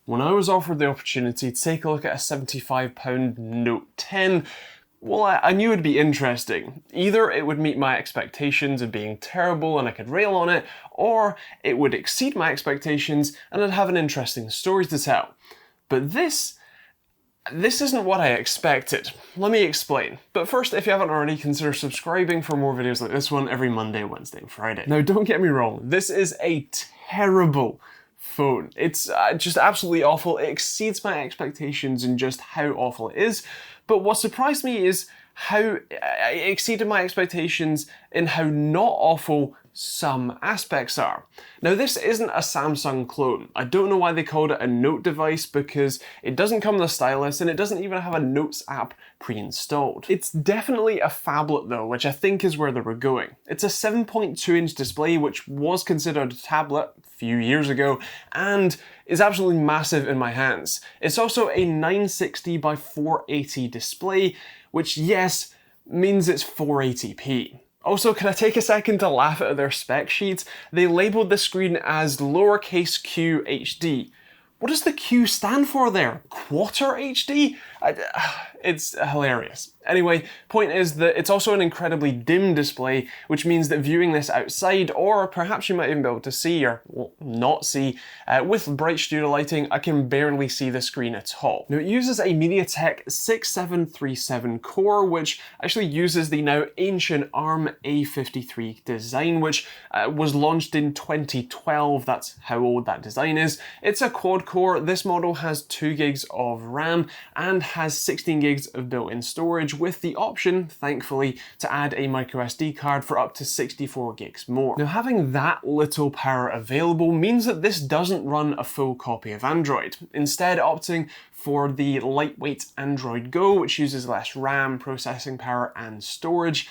When I was offered the opportunity to take a look at a £75 Note 10, well, I knew it'd be interesting. Either it would meet my expectations of being terrible and I could rail on it, or it would exceed my expectations and I'd have an interesting story to tell. But this isn't what I expected. Let me explain. But first, if you haven't already, consider subscribing for more videos like this one every Monday, Wednesday, and Friday. Now, don't get me wrong, this is a terrible phone. It's just absolutely awful. It exceeds my expectations in just how awful it is. But what surprised me is how it exceeded my expectations in how not awful some aspects are. Now, this isn't a Samsung clone. I don't know why they called it a Note device because it doesn't come with a stylus and it doesn't even have a Notes app pre-installed. It's definitely a phablet though, which I think is where they were going. It's a 7.2-inch display, which was considered a tablet a few years ago and is absolutely massive in my hands. It's also a 960 by 480 display, which, yes, means it's 480p. Also, can I take a second to laugh at their spec sheet? They labelled the screen as lowercase q HD. What does the Q stand for there? Quarter HD? It's hilarious. Anyway, point is that it's also an incredibly dim display, which means that viewing this outside, or perhaps you might even be able to see, or well, not see, with bright studio lighting, I can barely see the screen at all. Now, it uses a MediaTek 6737 core, which actually uses the now ancient ARM A53 design, which was launched in 2012. That's how old that design is. It's a quad core. This model has 2 gigs of RAM and has 16 gigs of built-in storage, with the option, thankfully, to add a microSD card for up to 64 gigs more. Now, having that little power available means that this doesn't run a full copy of Android, instead opting for the lightweight Android Go, which uses less RAM, processing power, and storage.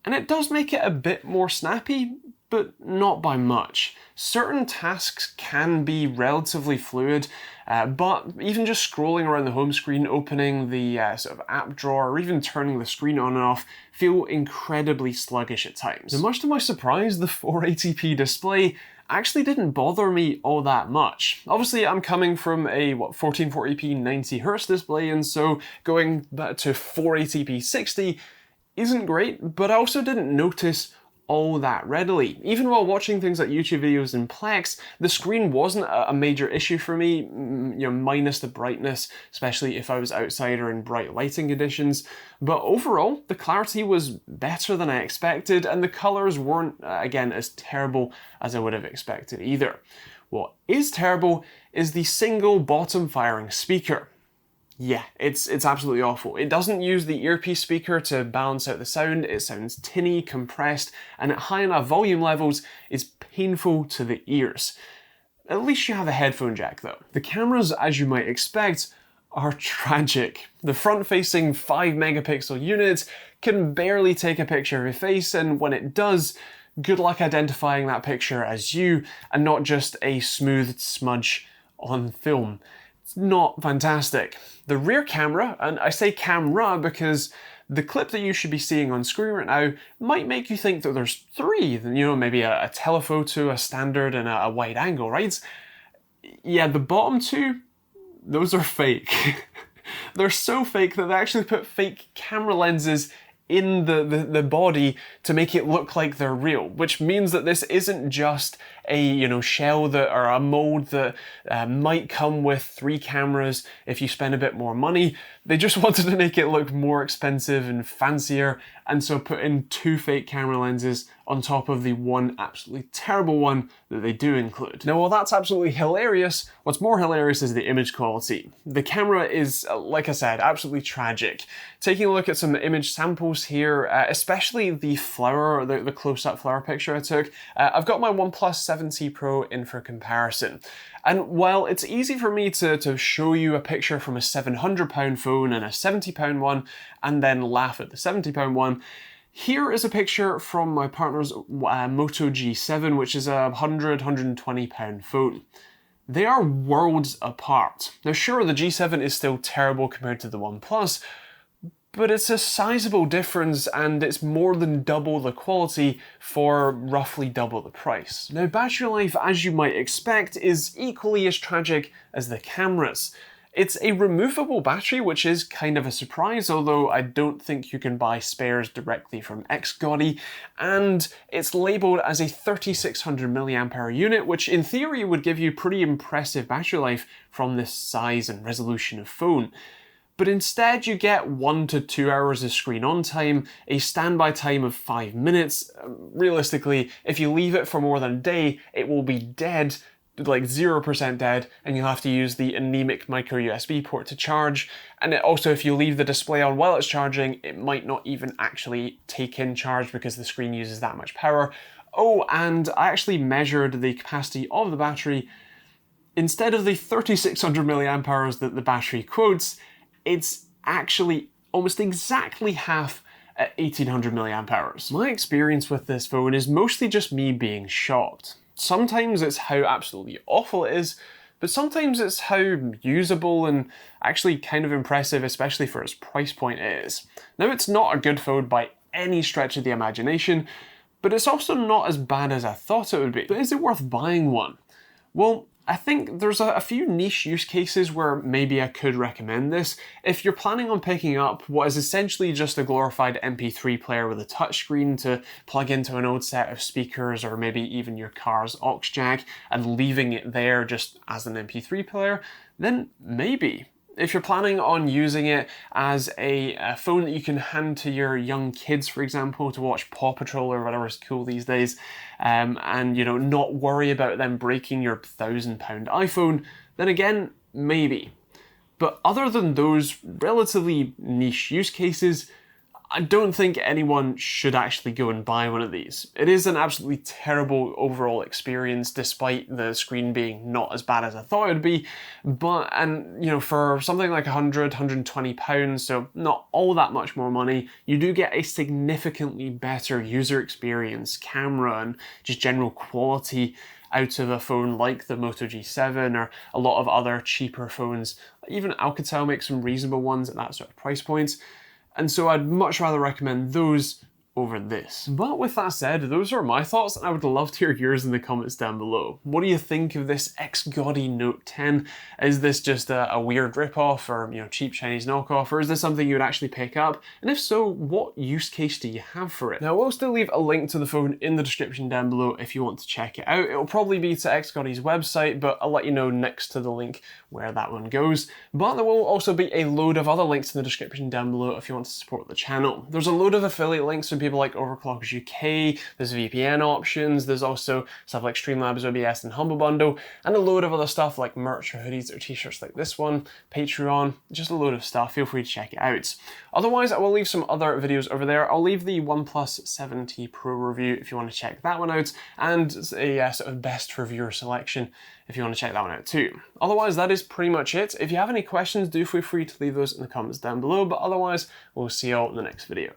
And it does make it a bit more snappy, but not by much. Certain tasks can be relatively fluid, but even just scrolling around the home screen, opening the sort of app drawer, or even turning the screen on and off feel incredibly sluggish at times. Now, much to my surprise, the 480p display actually didn't bother me all that much. Obviously, I'm coming from a 1440p 90Hz display, and so going back to 480p 60 isn't great, but I also didn't notice all that readily. Even while watching things like YouTube videos in Plex, the screen wasn't a major issue for me, you know, minus the brightness, especially if I was outside or in bright lighting conditions. But overall, the clarity was better than I expected, and the colors weren't, again, as terrible as I would have expected either. What is terrible is the single bottom firing speaker. Yeah, it's absolutely awful. It doesn't use the earpiece speaker to balance out the sound. It sounds tinny, compressed, and at high enough volume levels is painful to the ears. At least you have a headphone jack though. The cameras, as you might expect, are tragic. The front-facing 5-megapixel unit can barely take a picture of your face, and when it does, good luck identifying that picture as you and not just a smooth smudge on film. It's not fantastic. The rear camera, and I say camera because the clip that you should be seeing on screen right now might make you think that there's 3, you know, maybe a telephoto, a standard, and a wide angle, right? Yeah, the bottom 2, those are fake. They're so fake that they actually put fake camera lenses in the body to make it look like they're real, which means that this isn't just a shell that, or a mold that might come with 3 cameras if you spend a bit more money. They just wanted to make it look more expensive and fancier, and so put in 2 fake camera lenses on top of the one absolutely terrible one that they do include. Now, while that's absolutely hilarious, what's more hilarious is the image quality. The camera is, like I said, absolutely tragic. Taking a look at some image samples here, especially the flower, the close-up flower picture I took, I've got my OnePlus 7T Pro in for comparison. And while it's easy for me to show you a picture from a £700 phone and a £70 one, and then laugh at the £70 one, here is a picture from my partner's Moto G7, which is a £120 phone. They are worlds apart. Now sure, the G7 is still terrible compared to the OnePlus, but it's a sizable difference and it's more than double the quality for roughly double the price. Now, battery life, as you might expect, is equally as tragic as the cameras. It's a removable battery, which is kind of a surprise, although I don't think you can buy spares directly from XGODY, and it's labelled as a 3600 mAh unit, which in theory would give you pretty impressive battery life from this size and resolution of phone. But instead you get 1 to 2 hours of screen on time, a standby time of 5 minutes. Realistically, if you leave it for more than a day, it will be dead, like 0% dead, and you'll have to use the anemic micro USB port to charge. And also, if you leave the display on while it's charging, it might not even actually take in charge because the screen uses that much power. Oh, and I actually measured the capacity of the battery. Instead of the 3600 mAh that the battery quotes, it's actually almost exactly half at 1800 mAh. My experience with this phone is mostly just me being shocked. Sometimes it's how absolutely awful it is, but sometimes it's how usable and actually kind of impressive, especially for its price point, it is. Now, it's not a good phone by any stretch of the imagination, but it's also not as bad as I thought it would be. But is it worth buying one? Well, I think there's a few niche use cases where maybe I could recommend this. If you're planning on picking up what is essentially just a glorified MP3 player with a touchscreen to plug into an old set of speakers or maybe even your car's aux jack and leaving it there just as an MP3 player, then maybe. If you're planning on using it as a phone that you can hand to your young kids, for example, to watch Paw Patrol or whatever's cool these days, and you know, not worry about them breaking your £1,000 iPhone, then again, maybe. But other than those relatively niche use cases, I don't think anyone should actually go and buy one of these. It is an absolutely terrible overall experience, despite the screen being not as bad as I thought it would be. And you know, for something like £100, £120, so not all that much more money, you do get a significantly better user experience, camera, and just general quality out of a phone like the Moto G7 or a lot of other cheaper phones. Even Alcatel makes some reasonable ones at that sort of price points. And so I'd much rather recommend those over this. But with that said, those are my thoughts, and I would love to hear yours in the comments down below. What do you think of this XGODY Note 10? Is this just a weird ripoff or, you know, cheap Chinese knockoff, or is this something you would actually pick up? And if so, what use case do you have for it? Now, I'll still leave a link to the phone in the description down below if you want to check it out. It'll probably be to XGODY's website, but I'll let you know next to the link where that one goes. But there will also be a load of other links in the description down below if you want to support the channel. There's a load of affiliate links from people like Overclockers UK, there's VPN options, there's also stuff like Streamlabs OBS and Humble Bundle, and a load of other stuff like merch or hoodies or t-shirts like this one, Patreon, just a load of stuff. Feel free to check it out. Otherwise, I will leave some other videos over there. I'll leave the OnePlus 7T Pro review if you want to check that one out, and a sort of best reviewer selection if you want to check that one out too. Otherwise, that is pretty much it. If you have any questions, do feel free to leave those in the comments down below, but otherwise, we'll see you all in the next video.